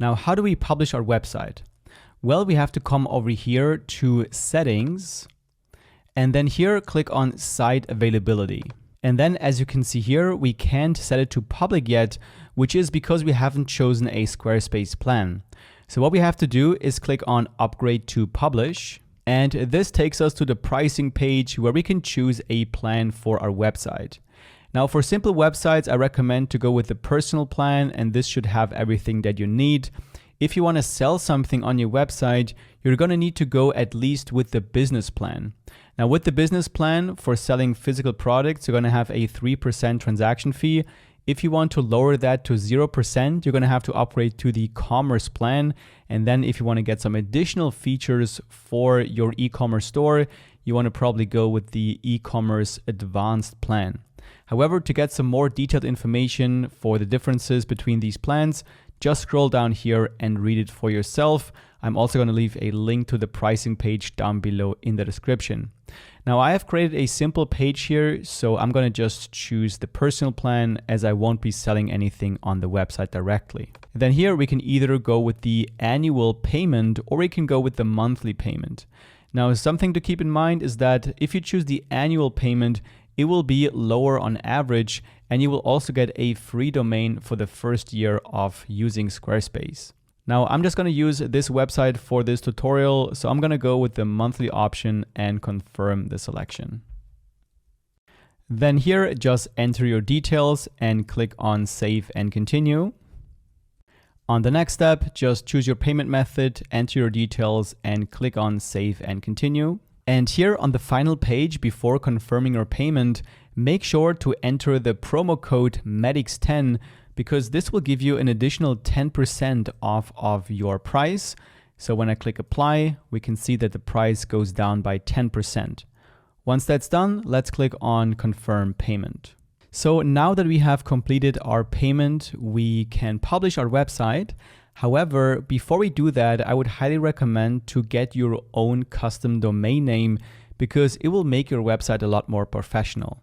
Now, how do we publish our website? Well, we have to come over here to settings, and then here click on site availability. And then as you can see here, we can't set it to public yet, which is because we haven't chosen a Squarespace plan. So what we have to do is click on upgrade to publish. And this takes us to the pricing page where we can choose a plan for our website. Now for simple websites, I recommend to go with the personal plan, and this should have everything that you need. If you want to sell something on your website, you're going to need to go at least with the business plan. Now with the business plan for selling physical products, you're going to have a 3% transaction fee. If you want to lower that to 0%, you're going to have to upgrade to the commerce plan. And then if you want to get some additional features for your e-commerce store, you want to probably go with the e-commerce advanced plan. However, to get some more detailed information for the differences between these plans, just scroll down here and read it for yourself. I'm also going to leave a link to the pricing page down below in the description. Now I have created a simple page here, so I'm going to just choose the personal plan as I won't be selling anything on the website directly. Then here we can either go with the annual payment or we can go with the monthly payment. Now something to keep in mind is that if you choose the annual payment, it will be lower on average, and you will also get a free domain for the first year of using Squarespace. Now I'm just going to use this website for this tutorial, so I'm going to go with the monthly option and confirm the selection. Then here, just enter your details and click on save and continue. On the next step, just choose your payment method, enter your details and click on save and continue. And here on the final page, before confirming your payment, make sure to enter the promo code MEDIX10 because this will give you an additional 10% off of your price. So when I click apply, we can see that the price goes down by 10%. Once that's done, let's click on confirm payment. So now that we have completed our payment, we can publish our website. However, before we do that, I would highly recommend to get your own custom domain name because it will make your website a lot more professional.